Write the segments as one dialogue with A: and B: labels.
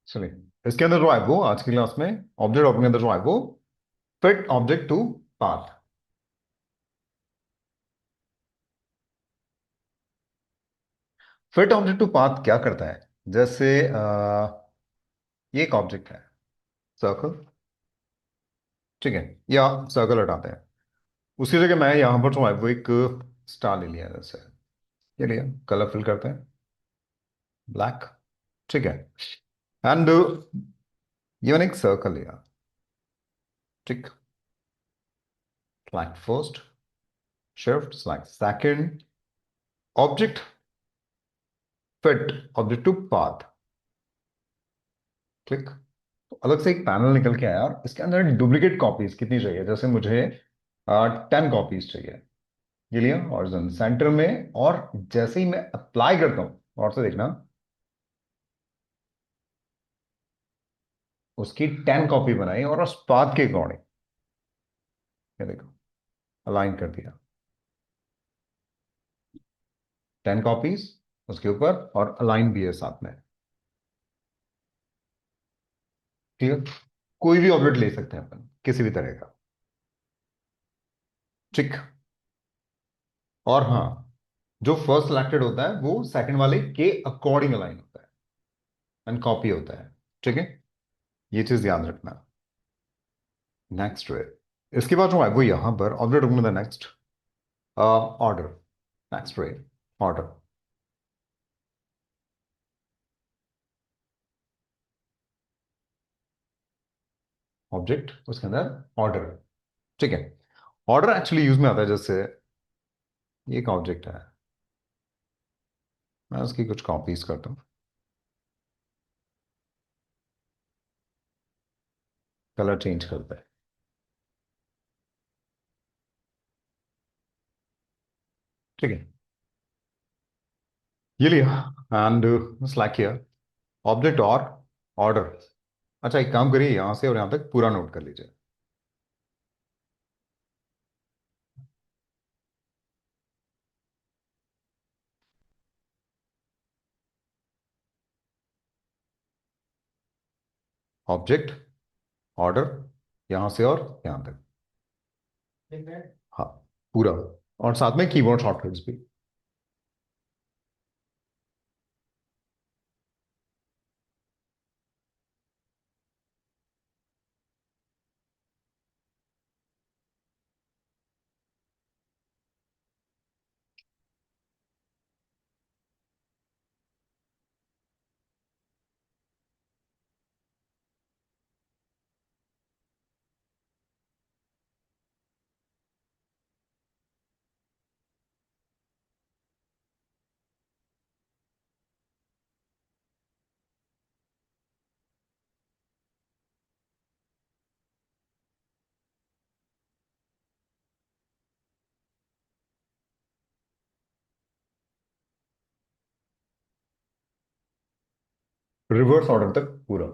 A: चलिए, इसके अंदर जो है वो आज की क्लास में ऑब्जेक्ट ओपन के अंदर जो है वो fit object to path. Fit object to path क्या करता है? जैसे ये एक ऑब्जेक्ट है, सर्कल। ठीक है, या सर्कल हटाते हैं, उसी जगह मैं यहां पर जो है वो एक स्टार ले लिया। जैसे ये लिया, कलर फिल करते हैं, ब्लैक। ठीक है, एंड ये मैंने एक सर्कल लिया। ठीक, select first, shift select second, object fit object to path. Click. तो अलग से एक पैनल निकल के आया और इसके अंदर डुप्लीकेट कॉपीज कितनी चाहिए? जैसे मुझे 10 कॉपीज चाहिए। ये लिया ऑरिजिन सेंटर में, और जैसे ही मैं अप्लाई करता हूं, और से देखना, उसकी 10 कॉपी बनाई और उस पाथ के अकॉर्डिंग ये देखो अलाइन कर दिया। 10 कॉपीज उसके ऊपर, और अलाइन भी है साथ में। ठीक है, कोई भी ऑब्जेक्ट ले सकते हैं अपन, किसी भी तरह का। ठीक। और हाँ, जो फर्स्ट सिलेक्टेड होता है वो सेकंड वाले के अकॉर्डिंग अलाइन होता है एंड कॉपी होता है। ठीक है, ये चीज याद रखना। नेक्स्ट वे, इसके बाद जो है वो यहां पर object the next order. Next way, order, object उसके अंदर ऑर्डर। ठीक है, ऑर्डर एक्चुअली यूज में आता है। जैसे ये एक ऑब्जेक्ट है, मैं उसकी कुछ कॉपीज करता हूँ, कलर चेंज करता है। ठीक है, ये लिया एंड सेलेक्ट किया ऑब्जेक्ट और ऑर्डर। अच्छा, एक काम करिए, यहां से और यहां तक पूरा नोट कर लीजिए। ऑब्जेक्ट, ऑर्डर, यहां से और यहां तक। ठीक है, हाँ, पूरा। और साथ में कीबोर्ड शॉर्टकट्स भी। रिवर्स ऑर्डर तक पूरा।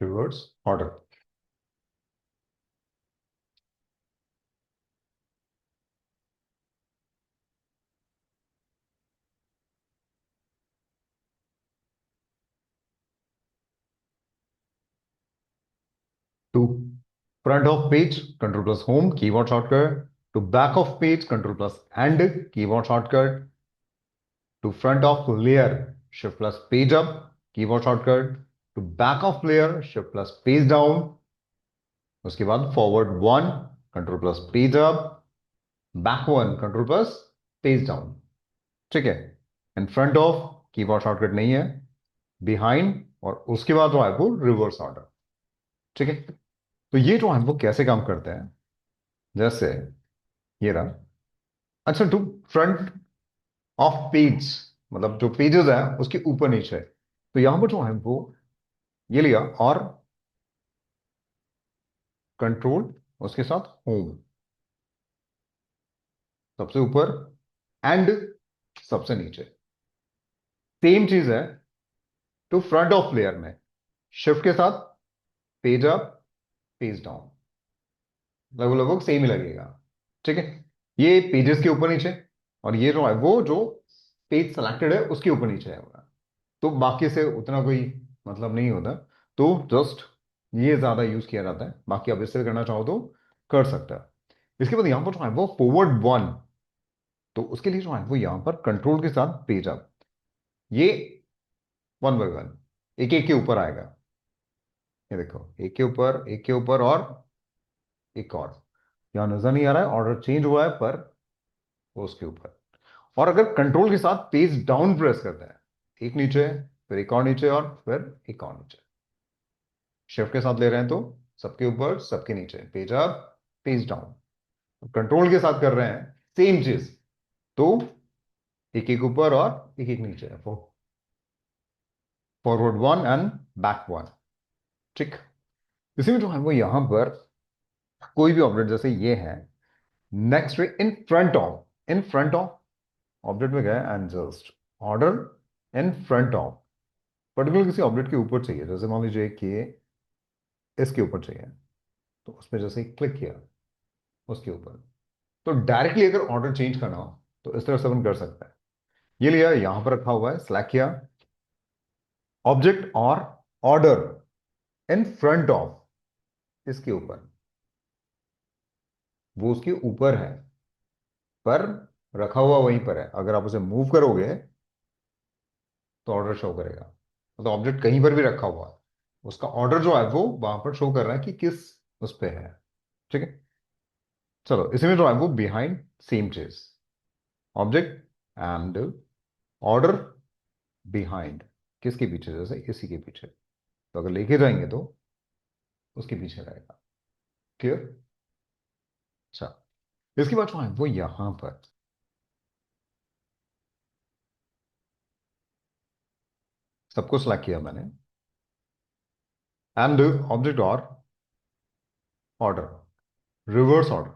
A: Reverse order. To front of page, control plus home keyboard shortcut. To back of page, control plus end keyboard shortcut. To front of layer, shift plus page up keyboard shortcut. To back of player shift plus page down, उसके बाद forward one control plus page up, back one control plus page down. ठीक है। In front of keyboard shortcut नहीं है, behind और उसके बाद जो है वो रिवर्स ऑर्डर। ठीक है। तो ये जो है वो कैसे काम करते हैं, जैसे ये रहा। अच्छा, टू फ्रंट ऑफ पेज मतलब जो पेजेस है उसके ऊपर नीचे, तो यहां पर जो है वो ये लिया और कंट्रोल उसके साथ होम सबसे ऊपर एंड सबसे नीचे। सेम चीज है टू फ्रंट ऑफ प्लेयर में, शिफ्ट के साथ पेज अप पेज डाउन, लगभग लगभग सेम ही लगेगा। ठीक है। ये पेजेस के ऊपर नीचे और ये जो है वो जो पेज सेलेक्टेड है उसके ऊपर नीचे है होगा। तो बाकी से उतना कोई मतलब नहीं होता। तो जस्ट ये ज्यादा यूज किया जाता है, बाकी अब इससे करना चाहो तो कर सकता है। इसके बाद यहां पर जो है वो फॉरवर्ड वन, तो उसके लिए जो है वो यहां पर कंट्रोल के साथ पेज अप, ये वन बाय वन एक एक के ऊपर आएगा। ये देखो, एक के ऊपर एक के ऊपर और एक और, यहां नजर नहीं आ रहा है ऑर्डर चेंज हुआ है पर वो उसके ऊपर। और अगर कंट्रोल के साथ पेज डाउन प्रेस करता है, एक नीचे फिर एक और नीचे और फिर एक और नीचे, शिफ्ट के साथ ले रहे हैं तो सबके ऊपर सबके नीचे, page up page down. Control के साथ कर रहे हैं सेम चीज, तो एक एक ऊपर और एक एक नीचे, forward one and back one. ठीक। इसी में जो है वो यहां पर कोई भी ऑब्जेक्ट जैसे ये है, next in front of object में गए and just order in front of particular किसी ऑब्जेक्ट के ऊपर चाहिए, जैसे मान लीजिए कि इसके ऊपर चाहिए, तो उसमें जैसे क्लिक किया उसके ऊपर, तो डायरेक्टली अगर ऑर्डर चेंज करना हो तो इस तरह से अपन कर सकते हैं। ये लिया यहां पर रखा हुआ है, सिलेक्ट किया ऑब्जेक्ट और ऑर्डर इन फ्रंट ऑफ इसके ऊपर, वो उसके ऊपर है पर रखा हुआ वहीं पर है, अगर आप उसे मूव करोगे तो ऑर्डर शो करेगा। तो ऑब्जेक्ट कहीं पर भी रखा हुआ है, उसका ऑर्डर जो है वो वहां पर शो कर रहा है कि किस उस पे है। ठीक है। चलो इसी में जो है वो बिहाइंड सेम चीज, ऑब्जेक्ट एंड ऑर्डर बिहाइंड, किसके पीछे, जैसे इसी के पीछे, तो अगर लेके जाएंगे तो उसके पीछे रहेगा। क्लियर। अच्छा, इसके बाद जो है वो यहां पर सबको सिलेक्ट किया मैंने एंड ऑब्जेक्ट और ऑर्डर रिवर्स ऑर्डर,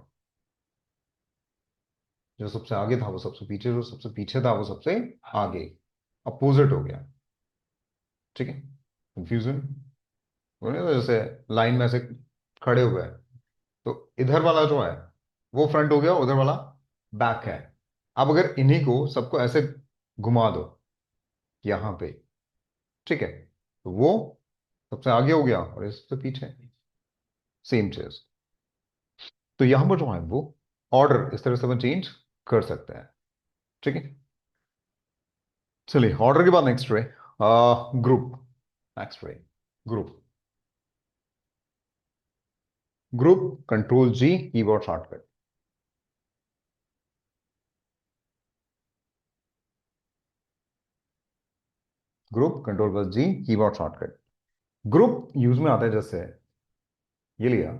A: जो सबसे आगे था वो सबसे पीछे, जो सबसे पीछे था वो सबसे आगे, अपोजिट हो गया। ठीक है। कंफ्यूजन हो नहीं, तो जैसे लाइन में से खड़े हुए हैं, तो इधर वाला जो है वो फ्रंट हो गया, उधर वाला बैक है। अब अगर इन्हीं को सबको ऐसे घुमा दो यहां पे, ठीक है, तो वो सबसे आगे हो गया और इससे पीछे सेम चीज। तो यहां पर जो है वो ऑर्डर इस तरह से हम चेंज कर सकते हैं। ठीक है। चलिए ऑर्डर के बाद next ray group, next ray group, group control G keyboard shortcut, group control plus G keyboard shortcut. Group use में आता है जैसे ये लिया,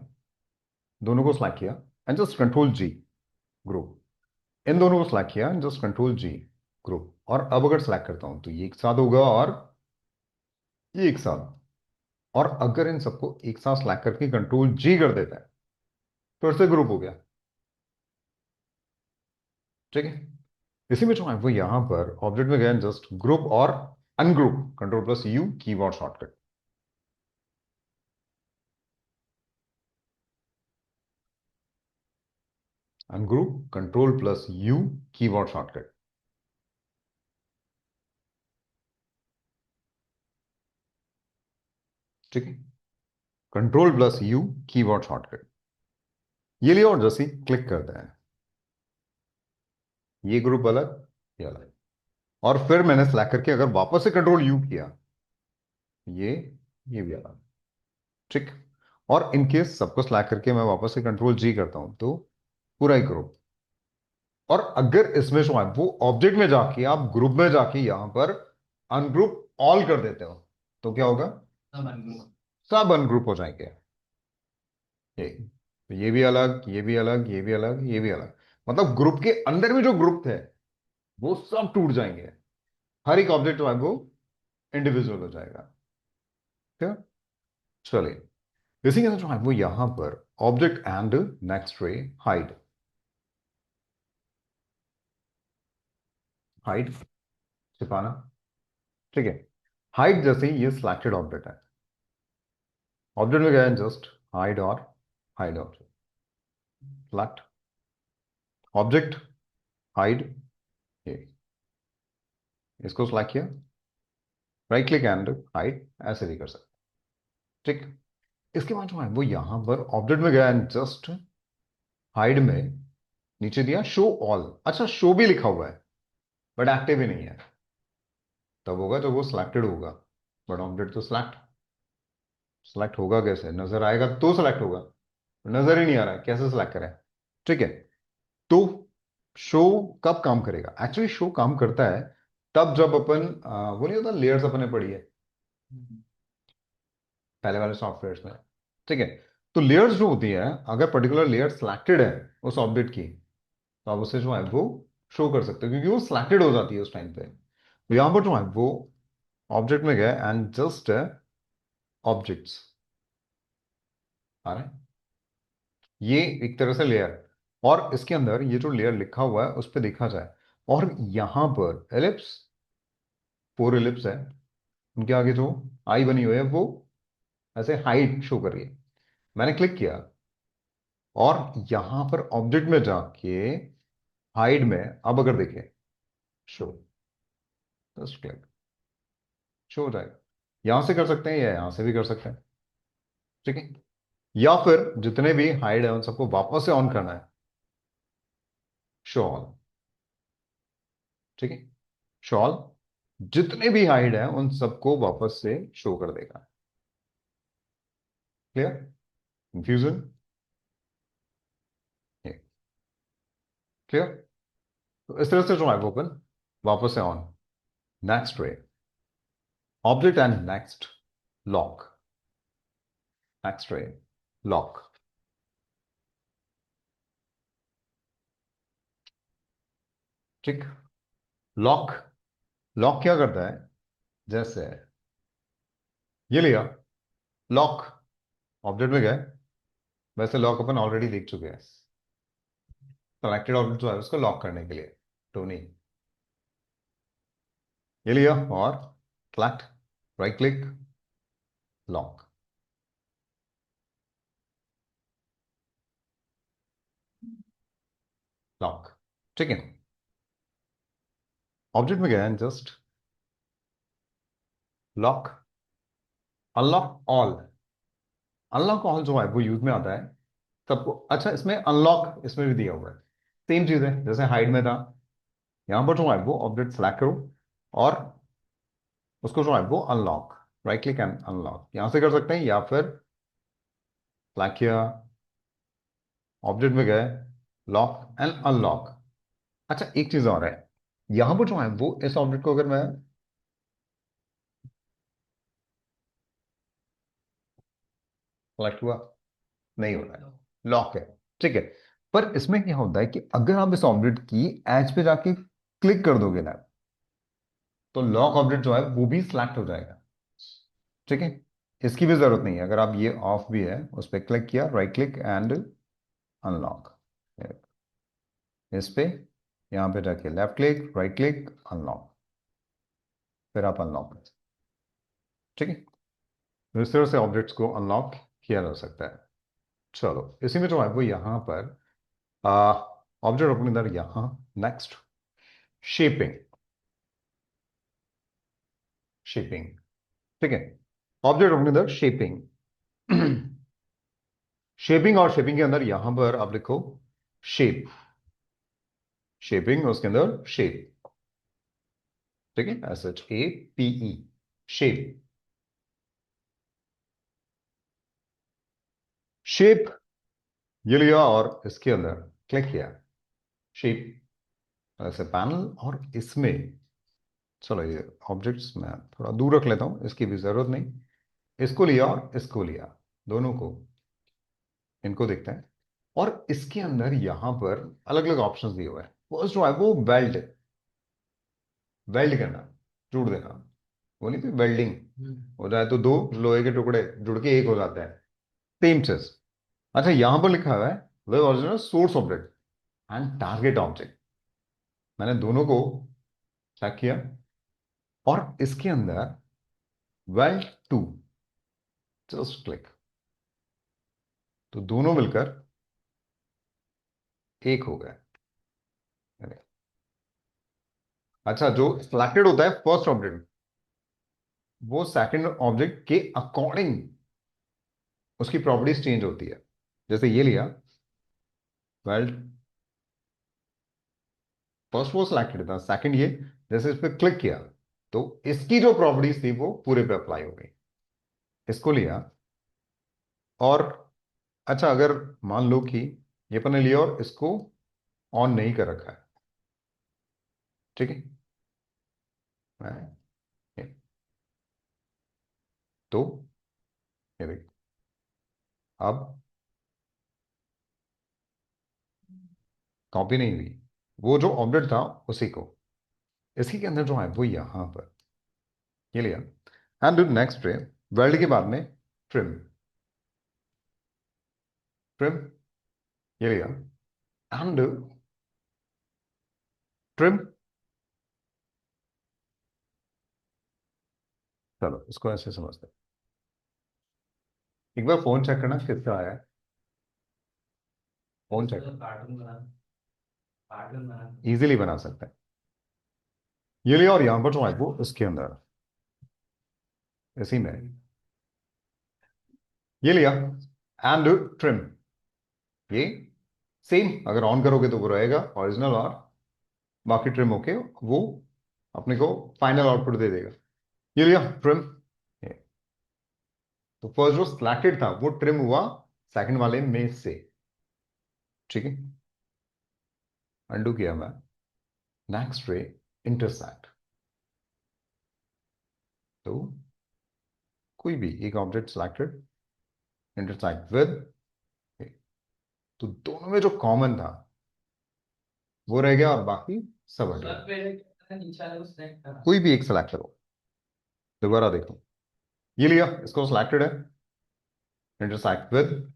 A: दोनों को सिलेक्ट किया and just control G group, इन दोनों को सिलेक्ट किया and just control G group, और अब अगर सिलेक्ट करता हूं तो ये एक साथ होगा और ये एक साथ, और अगर इन सबको एक साथ सिलेक्ट करके कंट्रोल जी कर देता है तो फिर से ग्रुप हो गया। ठीक है। इसी में जो है वो यहां पर ऑब्जेक्ट में गया जस्ट ग्रुप और ungroup control plus you keyboard shortcut, ungroup control plus you keyboard shortcut. ठीक है। Control plus you keyboard shortcut, ये लिया और जैसे क्लिक करते हैं ये ग्रुप अलग, ये अलग, और फिर मैंने सेलेक्ट करके अगर वापस से कंट्रोल यू किया ये ये भी अलग। ठीक। और इनकेस सबको सिलेक्ट करके मैं वापस से कंट्रोल जी करता हूं तो पूरा ही ग्रुप। और अगर इसमें जो है वो ऑब्जेक्ट में जाके आप ग्रुप में जाके यहां पर अनग्रुप ऑल कर देते हो तो क्या होगा? सब अनग्रुप हो जाएंगे। ये तो ये भी अलग, ये भी अलग, ये भी अलग, ये भी अलग। मतलब ग्रुप के अंदर में जो ग्रुप थे वो सब टूट जाएंगे। हर एक ऑब्जेक्ट जो है वो इंडिविजुअल हो जाएगा। ठीक है? चलिए, इसी के साथ जो है वो यहां पर ऑब्जेक्ट एंड नेक्स्ट रे हाइड। हाइड, छिपाना। ठीक है। हाइड जैसे ही ये सिलेक्टेड ऑब्जेक्ट है, ऑब्जेक्ट में गया है जस्ट हाइड और hide object. Select object, hide, ये इसको सिलेक्ट किया, राइट क्लिक एंड हाइड, ऐसे भी कर सकते हैं। ठीक। इसके बाद जो है वो यहां पर ऑब्जेक्ट में गया एंड जस्ट हाइड में नीचे दिया शो ऑल। अच्छा, शो भी लिखा हुआ है बट एक्टिव ही नहीं है। तब होगा जब वो सिलेक्टेड होगा, बट ऑब्जेक्ट तो सिलेक्ट सिलेक्ट होगा कैसे? नजर आएगा तो सिलेक्ट होगा, नजर ही नहीं आ रहा है, कैसे सिलेक्ट करें? ठीक है। तो शो कब काम करेगा? एक्चुअली शो काम करता है तब जब अपन वो नहीं होता लेयर्स अपने पढ़ी है पहले वाले सॉफ्टवेयर में। ठीक है। तो लेयर्स जो होती है, अगर पर्टिकुलर लेयर सिलेक्टेड है उस ऑब्जेक्ट की तो आप उसे जो है वो शो कर सकते हो क्योंकि वो सिलेक्टेड हो जाती है उस टाइम पे। तो यहां पर जो है वो ऑब्जेक्ट में गए एंड जस्ट ऑब्जेक्ट्स आ रहे हैं। ये एक तरह से लेयर, और इसके अंदर ये जो लेयर लिखा हुआ है उस पर देखा जाए, और यहां पर एलिप्स, 4 एलिप्स है, उनके आगे जो आई बनी हुई है वो ऐसे हाइट शो कर रही है। मैंने क्लिक किया और यहां पर ऑब्जेक्ट में जाके हाइड में अब अगर देखें शो, जस्ट क्लिक, शो हो जाएगा। यहां से कर सकते हैं या यहां से भी कर सकते हैं। ठीक है। या फिर जितने भी हाइड है उन सबको वापस से ऑन करना है, शो ऑल। ठीक है। शो ऑल, जितने भी हाइड है उन सबको वापस से शो कर देगा। क्लियर? कंफ्यूजन? क्लियर? तो इस तरह से जो है वो अपन वापस से ऑन, नेक्स्ट रे, object and next lock, next रे लॉक। ठीक। लॉक, लॉक क्या करता है? जैसे ये लिया लॉक, ऑब्जेक्ट में गए, वैसे लॉक अपन ऑलरेडी देख चुके हैं। सेलेक्टेड ऑब्जेक्ट जो है उसको लॉक करने के लिए टोनी, ये लिया और select, right click, lock, lock. ठीक है। ऑब्जेक्ट में गए just lock, unlock all. Unlock all जो है वो यूज में आता है सबको। अच्छा, इसमें अनलॉक इसमें भी दिया हुआ है, सेम चीज है जैसे हाइड में था। यहां पर जो है वो ऑब्जेक्ट सेलेक्ट करो और उसको जो है वो unlock, right click and unlock यहां से कर सकते हैं, या फिर सेलेक्ट किया, ऑब्जेक्ट में गए, लॉक एंड अनलॉक। अच्छा, एक चीज और है, यहां पर जो है वो इस ऑब्जेक्ट को अगर मैं सेलेक्ट हुआ, नहीं हो रहा है, लॉक है। ठीक है। पर इसमें क्या होता है कि अगर आप इस ऑब्जेक्ट की एज पे जाके क्लिक कर दोगे ना तो लॉक ऑब्जेक्ट जो है वो भी सिलेक्ट हो जाएगा। ठीक है। इसकी भी जरूरत नहीं है, अगर आप ये ऑफ भी है उस पर क्लिक किया, राइट क्लिक एंड अनलॉक, इस पे यहां पे जाके left click, right click, unlock, फिर आप अनलॉक कर सकते हैं। ठीक है। तो इस तरह से ऑब्जेक्ट्स को अनलॉक किया जा सकता है। चलो, इसी में जो है वो यहां पर ऑब्जेक्ट अपने अंदर यहां नेक्स्ट शेपिंग, शेपिंग। ठीक है। ऑब्जेक्ट अपने अंदर शेपिंग, शेपिंग, और शेपिंग के अंदर यहां पर आप लिखो शेप, शेपिंग उसके अंदर शेप। ठीक है, S H A P E, shape. Shape ये लिया और इसके अंदर क्लिक किया। शेप ऐसे पैनल, और इसमें चलो ये ऑब्जेक्ट्स मैं थोड़ा दूर रख लेता हूं, इसकी भी जरूरत नहीं। इसको लिया और इसको लिया, दोनों को, इनको देखते हैं। और इसके अंदर यहां पर अलग अलग ऑप्शंस दिए हुए हैं। फर्स्ट जो है वो वेल्ड, वेल्ड करना, जोड़ देना। वो नहीं, वेल्डिंग हो जाए तो दो लोहे के टुकड़े जुड़ के एक हो जाता है, सेम चीज। अच्छा, यहां पर लिखा हुआ है web original source object and target object. मैंने दोनों को चेक किया, और इसके अंदर वेल्ड टू, जस्ट क्लिक, तो दोनों मिलकर एक हो गए। अच्छा, जो सिलेक्टेड होता है फर्स्ट ऑब्जेक्ट, वो सेकंड ऑब्जेक्ट के अकॉर्डिंग उसकी प्रॉपर्टीज चेंज होती है। जैसे ये लिया, वेल्ड फर्स्ट वो सिलेक्टेड था, सेकंड ये, जैसे इस पर क्लिक किया तो इसकी जो प्रॉपर्टीज थी वो पूरे पे अप्लाई हो गई। इसको लिया, और अच्छा, अगर मान लो कि ये पन्ने लिया और इसको ऑन नहीं कर रखा है, ठीक है, मैं- ये- तो ये देखो, अब कॉपी नहीं हुई, वो जो ऑब्जेक्ट था उसी को, इसी के अंदर जो है वो यहां पर ये लिया। एंड नेक्स्ट पे वेल्ड के बाद में ट्रिम, ट्रिम ये लिया, एंड ट्रिम। चलो इसको ऐसे समझते हैं। एक बार फोन चेक करना किसका आया है। फोन चेक इजीली बना सकते हैं। ये लिया और यहां पर जो है वो इसके अंदर इसी में ये लिया, एंड ट्रिम, ये सेम, अगर ऑन करोगे तो वो रहेगा ओरिजिनल, और बाकी ट्रिम होके वो अपने को फाइनल आउटपुट दे देगा। ये लिया ट्रिम, तो फर्स्ट जो सिलेक्टेड था वो ट्रिम हुआ सेकंड वाले में से, ठीक है। अंडू किया मैं, नेक्स्ट रे इंटरसेक्ट, तो कोई भी एक ऑब्जेक्ट सिलेक्टेड, इंटरसेक्ट विद, तो दोनों में जो कॉमन था वो रह गया और बाकी सब हट गया। कोई भी एक सिलेक्ट करो, दोबारा देखो, ये लिया, इसको सिलेक्टेड है, इंटरसेक्ट विद,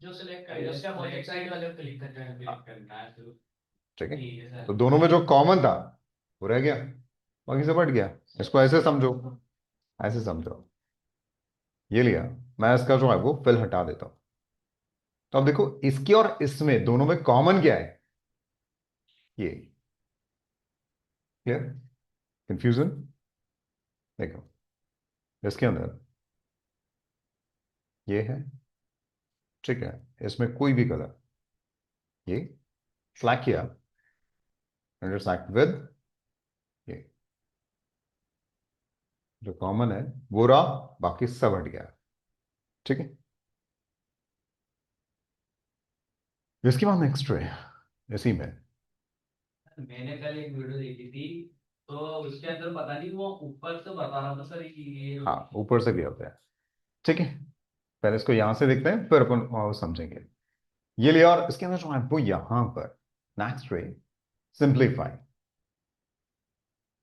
A: जो सिलेक्ट करेगा उसका प्रोजेक्ट साइड वाले को क्लिक करना है, ठीक है। तो दोनों में जो कॉमन था वो रह गया, बाकी सब हट गया। इसको ऐसे समझो, ऐसे समझो। ये लिया, मैं इसका जो है वो फिल हटा देता हूं, तो अब देखो इसकी और इसमें दोनों में कॉमन क्या है, ये। क्लियर? कंफ्यूजन? देखो इसके अंदर ये है, ठीक है, इसमें कोई भी कलर, ये फ्लैग किया, इंटरसेक्ट विद, ये जो कॉमन है वो रहा, बाकी सब हट गया, ठीक है। इसके बाद नेक्स्ट है इसी में,
B: मैंने कल एक वीडियो देखी थी, तो उसके अंदर पता नहीं वो ऊपर से बता रहा था सर कि ये
A: हाँ ऊपर से भी होता है, ठीक है। पहले इसको यहां से देखते हैं, फिर अपन समझेंगे। ये लिया और इसके अंदर जो है वो यहां पर नेक्स्ट रे सिंप्लीफाई।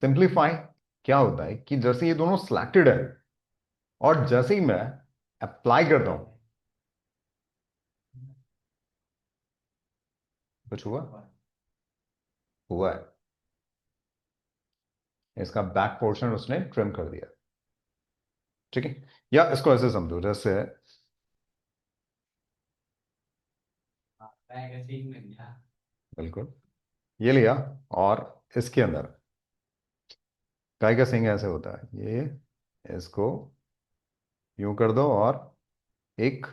A: सिंप्लीफाई क्या होता है कि जैसे ये दोनों सिलेक्टेड है, और जैसे ही मैं अप्लाई करता हूं, कुछ हुआ, हुआ है, इसका बैक पोर्शन उसने ट्रिम कर दिया, ठीक है। या इसको ऐसे समझो, जैसे
B: सीन में था।
A: बिल्कुल ये लिया, और इसके अंदर गाय का सिंग ऐसे होता है, ये इसको यूं कर दो, और एक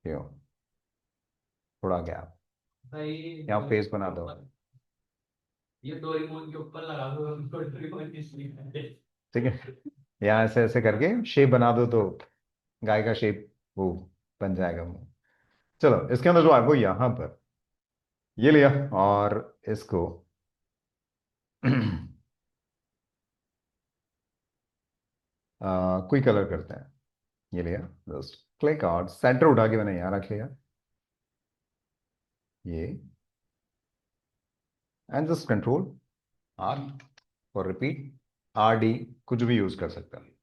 A: यूं, थोड़ा गैप,
B: भाई
A: यहाँ फेस बना दो,
B: ये डोरेमोन के ऊपर लगा दो, डोरेमोन की स्लीप है।
A: ठीक है। यहाँ ऐसे ऐसे करके शेप बना दो, तो गाय का शेप वो बन जाएगा मुंह। चलो इसके अंदर जो है वो यहां पर ये लिया और इसको कोई कलर करते हैं। ये लिया, जस्ट क्लिक और सेंटर उठा के मैंने यहां रख लिया ये, एंड जस्ट कंट्रोल आर और रिपीट, आर डी कुछ भी यूज कर सकते हैं,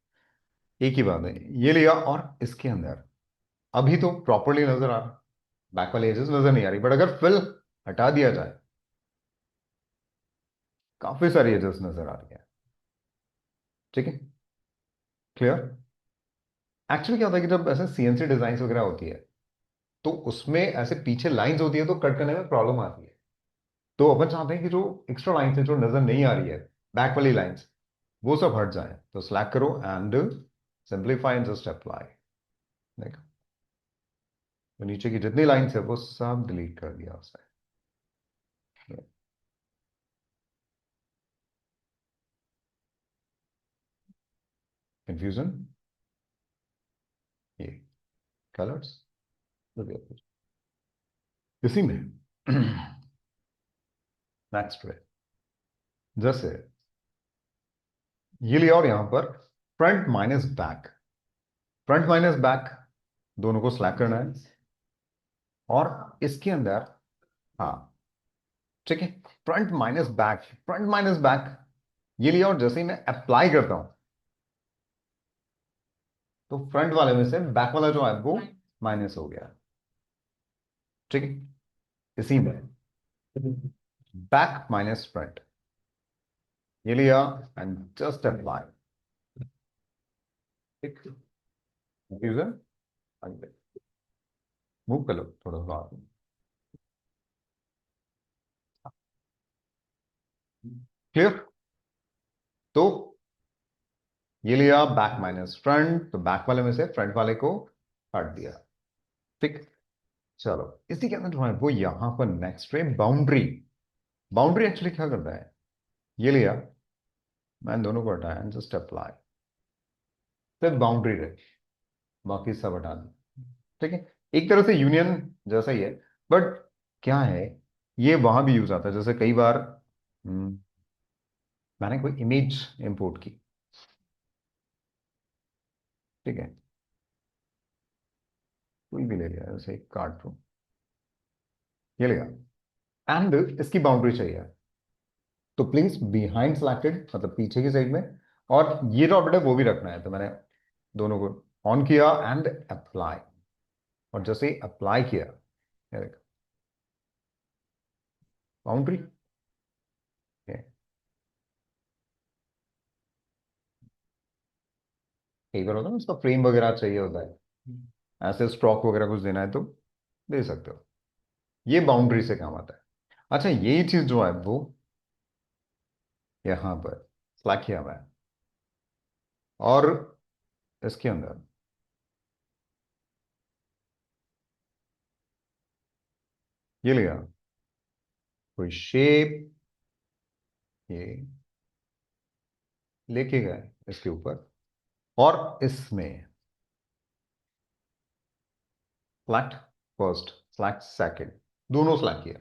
A: एक ही बात है। ये लिया और इसके अंदर अभी तो प्रॉपरली नजर आ रहा, बैक वाली एजेस नजर नहीं आ रही, बट अगर फिल हटा दिया जाए काफी सारी एजेस नजर आ रही है। ठीक है, क्लियर। एक्चुअली क्या होता है कि जब ऐसे सीएनसी डिजाइन वगैरह होती है तो उसमें ऐसे पीछे लाइंस होती है तो कट करने में प्रॉब्लम आती है। तो अपन चाहते हैं कि जो एक्स्ट्रा लाइंस है जो नजर नहीं आ रही है, बैक वाली लाइंस, वो सब हट जाए। तो सिलेक्ट करो and simplify and just apply. देखो, तो नीचे की जितनी लाइंस है वो सब डिलीट कर दिया उसने। कंफ्यूजन, ये कलर्स, इसी में नेक्स्ट पे जैसे ये लिया और यहां पर front minus back, front minus back दोनों को सिलेक्ट करना है और इसके अंदर, हाँ ठीक है, front minus back, front minus back ये लिया और जैसे ही मैं अप्लाई करता हूं तो फ्रंट वाले में से बैक वाला जो है वो माइनस हो गया। ठीक है, इसी में बैक माइनस फ्रंट ये लिया एंड जस्ट अप्लाई। ठीक, कंफ्यूजन, मूव कर लो थोड़ा सा, क्लियर। तो ये लिया बैक माइनस फ्रंट, तो बैक वाले में से फ्रंट वाले को हट दिया। ठीक, चलो इसी के अंदर जो है वो यहां पर next frame boundary, boundary actually क्या करता है, ये लिया मैंने दोनों को हटाया जस्ट अप्लाई, फिर बाउंड्री रही, बाकी सब हटा दी। ठीक है, एक तरह से यूनियन जैसा ही है, बट क्या है, ये वहां भी यूज आता है। जैसे कई बार मैंने कोई इमेज इंपोर्ट की, ठीक है, कोई भी ले लिया जैसे कार्टून, ये लिया एंड इसकी बाउंड्री चाहिए, तो प्लीज बिहाइंड सिलेक्टेड मतलब पीछे की साइड में, और ये जो ऑब्जेक्ट है वो भी रखना है। तो मैंने दोनों को ऑन किया एंड अप्लाई, और जैसे ही अप्लाई किया बाउंड्री, कई बार होता है ना उसका फ्रेम वगैरह चाहिए होता है, ऐसे स्ट्रोक वगैरह कुछ देना है तो दे सकते हो, ये बाउंड्री से काम आता है। अच्छा यही चीज जो है वो यहां पर सिलेक्ट किया हुआ है और इसके अंदर ये लिया कोई शेप, ये लेके गए इसके ऊपर और इसमें सेलेक्ट फर्स्ट, सेलेक्ट सेकंड, दोनों सेलेक्ट किया।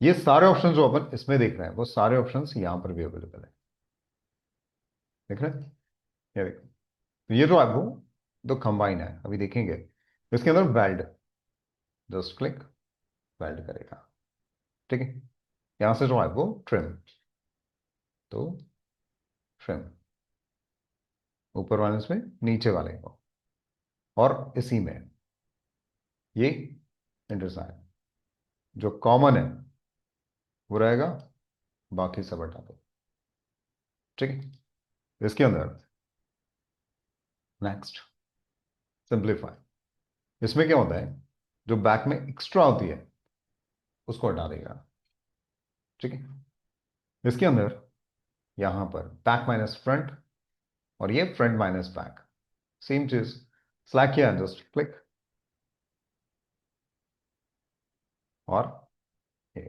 A: ये सारे ऑप्शंस जो अपन इसमें देख रहे हैं वो सारे ऑप्शंस यहां पर भी अवेलेबल है, देख रहे हैं, ये देखो। तो ये जो है वो दो कंबाइन है, अभी देखेंगे इसके अंदर वेल्ड, जस्ट क्लिक, वेल्ड करेगा। ठीक है, यहां से जो है वो ट्रिम, तो ट्रिम ऊपर वाले में नीचे वाले को, और इसी में ये इंटरसाइन जो कॉमन है वो रहेगा, बाकी सब हटा दो। ठीक है, इसके अंदर नेक्स्ट सिंप्लीफाई, इसमें क्या होता है जो बैक में एक्स्ट्रा होती है उसको हटा देगा। ठीक है, इसके अंदर यहां पर बैक माइनस फ्रंट और ये फ्रंट माइनस बैक, सेम चीज, स्लैक किया जस्ट क्लिक, और ये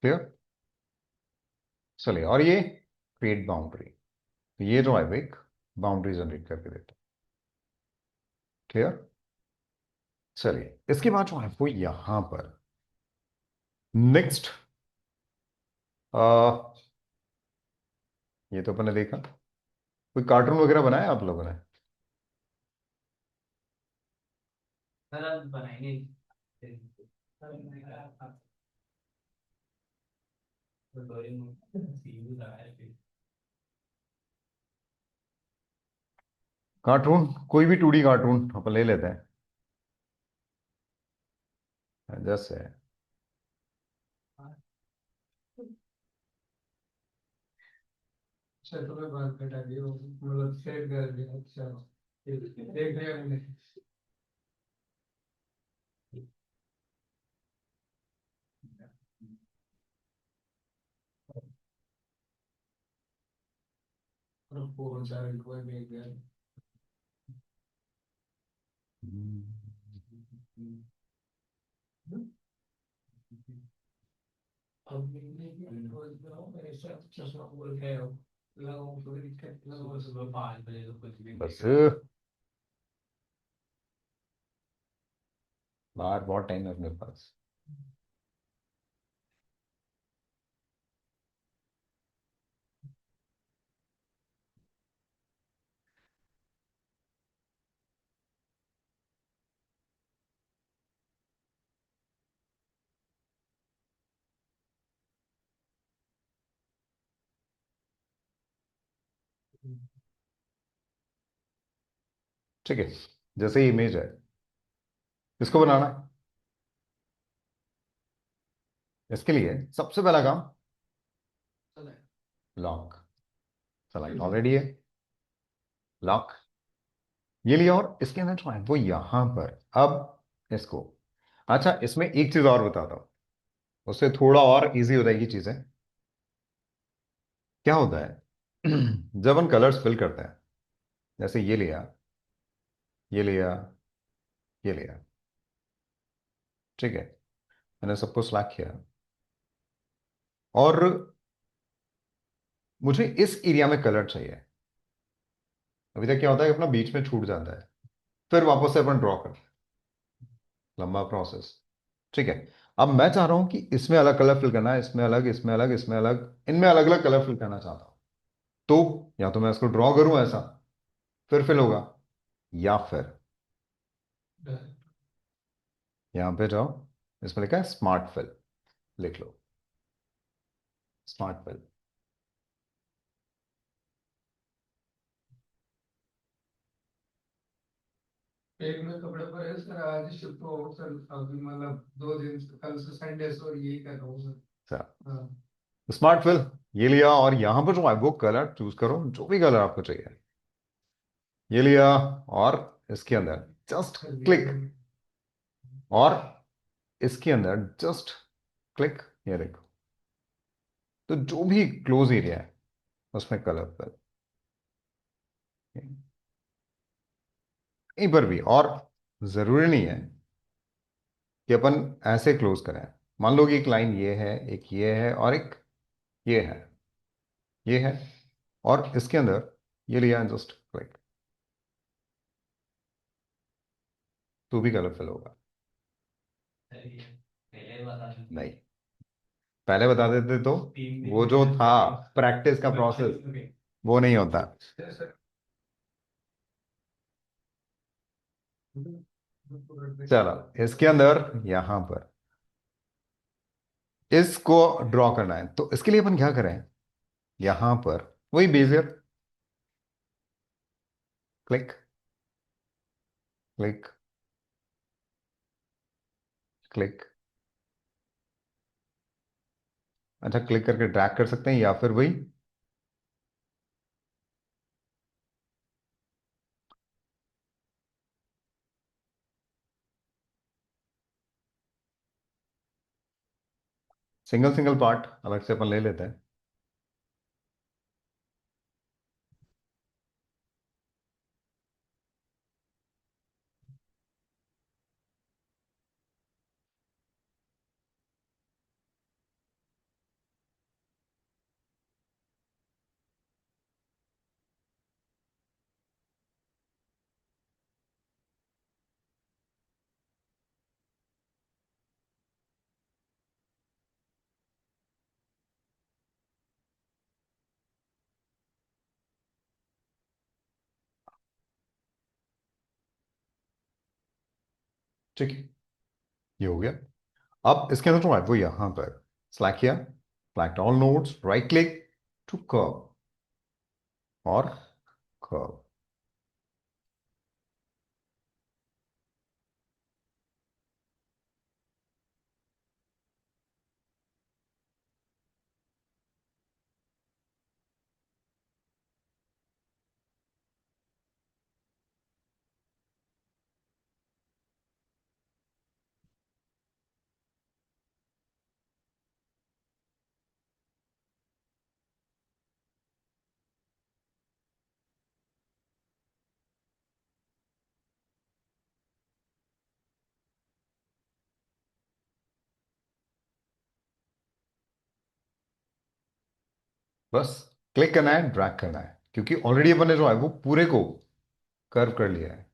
A: क्लियर। चलिए, और ये क्रिएट बाउंड्री, तो ये जो है वो एक बाउंड्री जनरेट करके देता है। क्लियर। चलिए इसके बाद जो है वो यहां पर नेक्स्ट, ये तो अपन ने देखा। कोई कार्टून वगैरह बनाया आप लोगों ने?
B: सर अब बनाएंगे। तो डोरेमोन सीरीज आया फिर।
A: कार्टून, कोई भी 2D कार्टून अपन ले लेते हैं, जैसे
B: अच्छा तो मैं बात कटा दी वो मतलब सेट कर दिया। अच्छा देख लिया मैंने। और फोन चार को देख लिया। अब मैंने ऐसा चश्मा बोल के लगाओ कोई दिक्कत लगाओ सुबह 5 बजे तो कुछ भी
A: बस,
B: देगा।
A: बाहर बहुत टाइम है अपने पास। ठीक है, जैसे इमेज है, इसको बनाना है। इसके लिए सबसे पहला काम, लॉक। सेलेक्ट ऑलरेडी है, लॉक ये लिया, और इसके अंदर जो है वो यहां पर अब इसको, अच्छा इसमें एक चीज और बताता हूं, उससे थोड़ा और इजी हो जाएगी चीजें। क्या होता है जब हम कलर्स फिल करते हैं, जैसे ये लिया, ये लिया, ये लिया, ठीक है, मैंने सबको सिलेक्ट किया, और मुझे इस एरिया में कलर चाहिए। अभी तक क्या होता है कि अपना बीच में छूट जाता है, फिर वापस से अपन ड्रॉ करते हैं, लंबा प्रोसेस। ठीक है, अब मैं चाह रहा हूं कि इसमें अलग कलर फिल करना है, इसमें अलग, इसमें अलग, इसमें अलग, इनमें अलग अलग कलर फिल करना चाहता हूं। तो या तो मैं इसको ड्रॉ करूं ऐसा, फिर फिल होगा, या फिर यहां पे जाओ, इसमें लिखा है स्मार्ट फिल, लिख लो स्मार्ट फिल।
B: एक में कपड़े पर है सर आज शिफ्ट हो सर अभी मतलब 2 दिन से कल से संडे से और यही कर रहा हूँ सर। हाँ।
A: स्मार्ट फिल ये लिया, और यहां पर जो है वो कलर चूज करो, जो भी कलर आपको चाहिए, ये लिया, और इसके अंदर जस्ट
B: कर दिया
A: क्लिक,
B: मैंने।
A: और इसके अंदर जस्ट क्लिक, ये देखो, तो जो भी क्लोज एरिया है उसमें कलर फिल, कहीं पर भी। और जरूरी नहीं है कि अपन ऐसे क्लोज करें, मान लो कि एक लाइन ये है, एक ये है, और एक ये है, ये है, और इसके अंदर ये लिया, जस्ट क्लिक, तो भी कलर फिल होगा।
B: सही है। पहले बता दूं।
A: नहीं, पहले बता देते तो
B: 3 दिन
A: वो जो
B: मेहनत
A: था
B: करके
A: प्रैक्टिस का
B: पूरा
A: प्रोसेस,
B: खाली हो गए।
A: वो नहीं होता।
B: सर
A: चलो इसके अंदर यहां पर इसको ड्रॉ करना है, तो इसके लिए अपन क्या करें, यहां पर वही बेजियर, क्लिक, क्लिक, क्लिक, अच्छा क्लिक करके ड्रैग कर सकते हैं, या फिर वही सिंगल सिंगल पार्ट अलग से अपन ले लेते हैं। ठीक है, ये हो गया। अब इसके अंदर जो है वो यहां पर सेलेक्ट किया, select all nodes, right click to curve और कर्व। बस क्लिक करना है, ड्रैग करना है, क्योंकि ऑलरेडी अपन ने जो है वो पूरे को कर्व कर लिया है।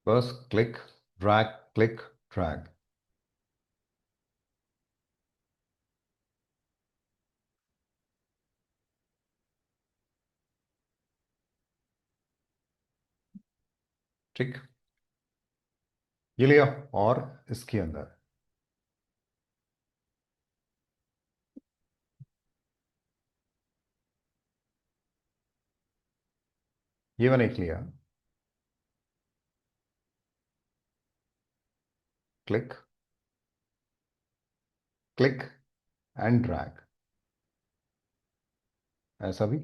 A: बस क्लिक, ड्रैग, क्लिक, ड्रैग। ठीक, ये लिया और इसके अंदर ये मैंने एक लिया, क्लिक, क्लिक एंड ड्रैग, ऐसा भी।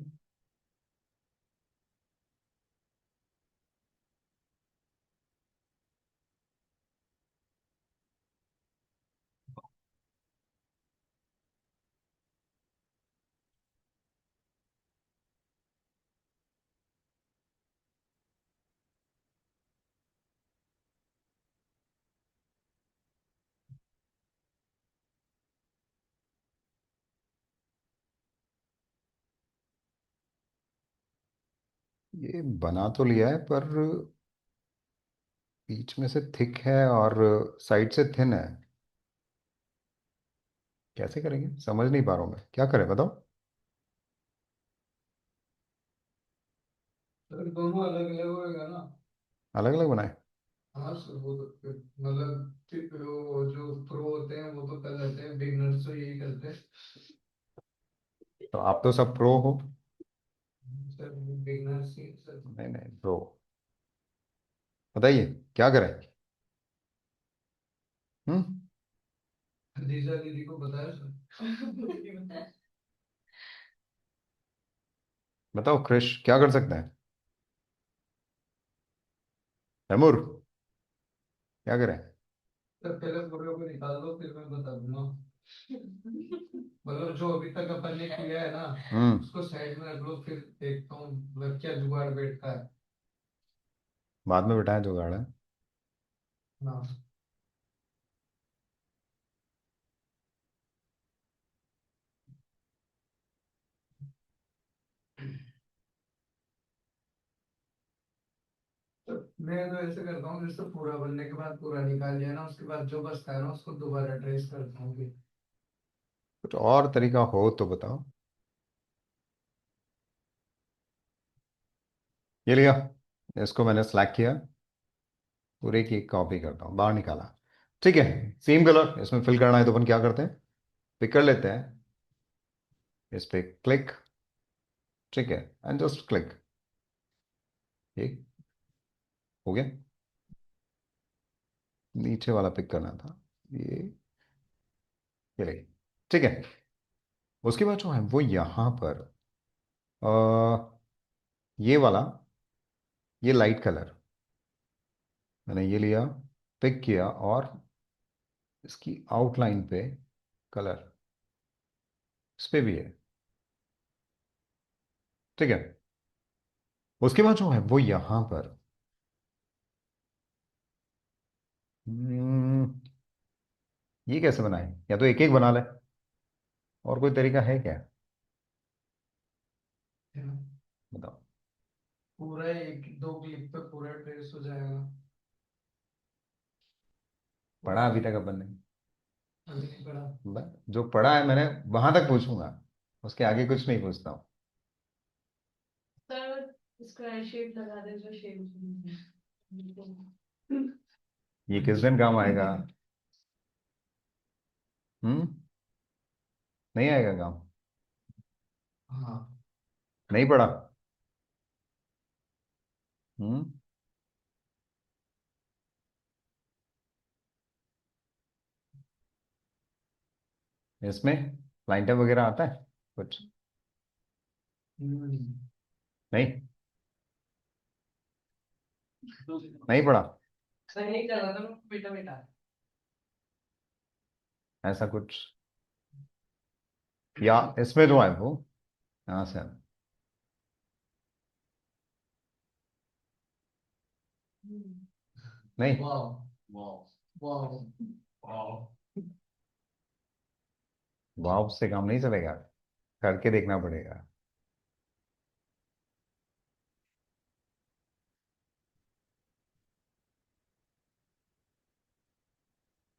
A: ये बना तो लिया है पर बीच में से थिक है और साइड से थिन है। कैसे करेंगे समझ नहीं पा रहा हूं मैं, क्या करें बताओ।
B: अगर दोनों अलग अलग होएगा ना।
A: अलग अलग बनाए।
B: हाँ सर, वो तो मतलब वो जो प्रो होते हैं वो तो कर लेते हैं, बिगनर्स तो यही करते हैं।
A: तो आप तो सब प्रो हो।
B: सर बिगनर्स ही सर।
A: नहीं नहीं प्रो, बताइए क्या करें। हम्म।
B: खदीजा दीदी को बताया सर।
A: बताओ क्रिश, क्या कर सकते हैं। तैमूर, क्या करें।
B: सर पहले फोटो को निकाल दो फिर मैं बता दूंगा। मतलब जो अभी तक अपन ने किया है ना,
A: हम्म।
B: उसको साइड में रख लो, फिर देखता हूँ मतलब क्या जुगाड़ बैठता है
A: बाद में बिठाएं जुगाड़ है।
B: ना। तो मैं तो ऐसे करता हूँ, जैसे पूरा बनने के बाद पूरा निकाल लिया ना, उसके बाद जो बचता है ना उसको दोबारा ट्रेस करता हूँ फिर।
A: कुछ और तरीका हो तो बताओ। ये लिया, इसको मैंने सेलेक्ट किया, पूरे की एक कॉपी करता हूँ, बाहर निकाला। ठीक है, सेम कलर इसमें फिल करना है तो अपन क्या करते हैं, पिक कर लेते हैं, इस पे क्लिक, ठीक है, एंड जस्ट क्लिक, ये हो गया। नीचे वाला पिक करना था। ये चलिए, ठीक है। उसके बाद जो है वो यहाँ पर ये वाला, ये लाइट कलर मैंने ये लिया, पिक किया, और इसकी आउटलाइन पे कलर इस पे भी है, ठीक है। उसके बाद जो है वो यहाँ पर हम्म, ये कैसे बनाए, या तो एक एक बना ले, और कोई तरीका है क्या?
B: है ना।
A: बताओ।
B: पूरा एक दो क्लिक पे पूरा ट्रेस हो जाएगा।
A: पढ़ा अभी तक अपन ने?
B: अभी नहीं पड़ा।
A: जो पढ़ा है मैंने वहां तक पूछूंगा, उसके आगे कुछ नहीं पूछता हूँ।
C: सर स्क्वायर शेप लगा दे जो शेप।
A: ये किस दिन काम आएगा? हम्म। नहीं आएगा काम?
B: हाँ।
A: नहीं पढ़ा? हम्म। इसमें लाइन टाइप वगैरह आता है कुछ?
B: हम्म।
A: नहीं, नहीं पढ़ा?
B: सर यही कर रहा था मैं, बेटा बेटा।
A: ऐसा कुछ, या इसमें जो है वो यहाँ से नहीं।
B: वाह वाह वाह वाह।
A: वाव से काम नहीं चलेगा, करके देखना पड़ेगा।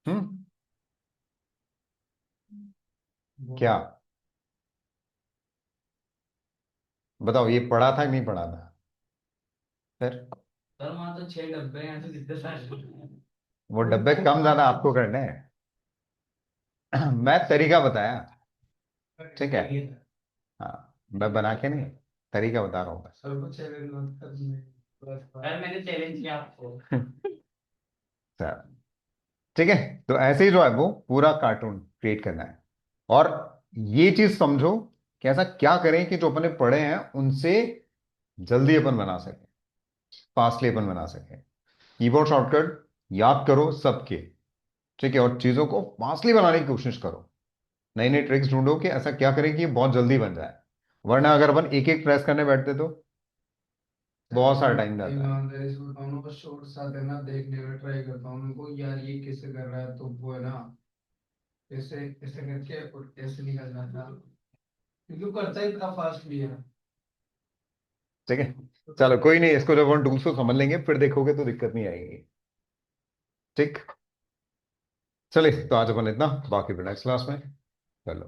A: हम्म। क्या? बताओ, ये पढ़ा था कि नहीं पढ़ा था? फिर
B: सर वहाँ तो 6 डब्बे हैं, यहाँ तो कितने सारे।
A: वो डब्बे कम ज्यादा आपको करने हैं। मैं तरीका बताया, ठीक है। हाँ, मैं बना के नहीं, तरीका बता रहा हूँ बस।
B: सर को चैलेंज मत करने। सर मैंने चैलेंज किया आपको।
A: सर, ठीक है। तो ऐसे ही जो है वो पूरा कार्टून क्रिएट करना है, और ये चीज समझो कि ऐसा क्या करें कि जो अपने पढ़े हैं उनसे जल्दी अपन बना सके, फास्टली अपन बना सके। कीबोर्ड शॉर्टकट याद करो सबके, ठीक है, और चीजों को फास्टली बनाने की कोशिश करो। नई नई ट्रिक्स ढूंढो कि ऐसा क्या करें कि ये बहुत जल्दी बन जाए, वरना अगर अपन एक एक प्रेस करने बैठते तो बहुत सारा टाइम जाता है।
B: ईमानदारी से बताऊं ना, बस शॉर्ट्स आते हैं ना, देखने का ट्राई करता हूँ उनको, यार ये कैसे कर रहा है, तो वो है ना ऐसे ऐसे करके और ऐसे निकल जाता है, क्योंकि वो करता ही इतना फास्ट भी है।
A: ठीक है, चलो कोई नहीं, इसको जब अपन टूल्स को समझ लेंगे फिर देखोगे तो दिक्कत नहीं आएगी। ठीक, चलिए तो आज अपन इतना, बाकी फिर नेक्स्ट क्लास में कर लो।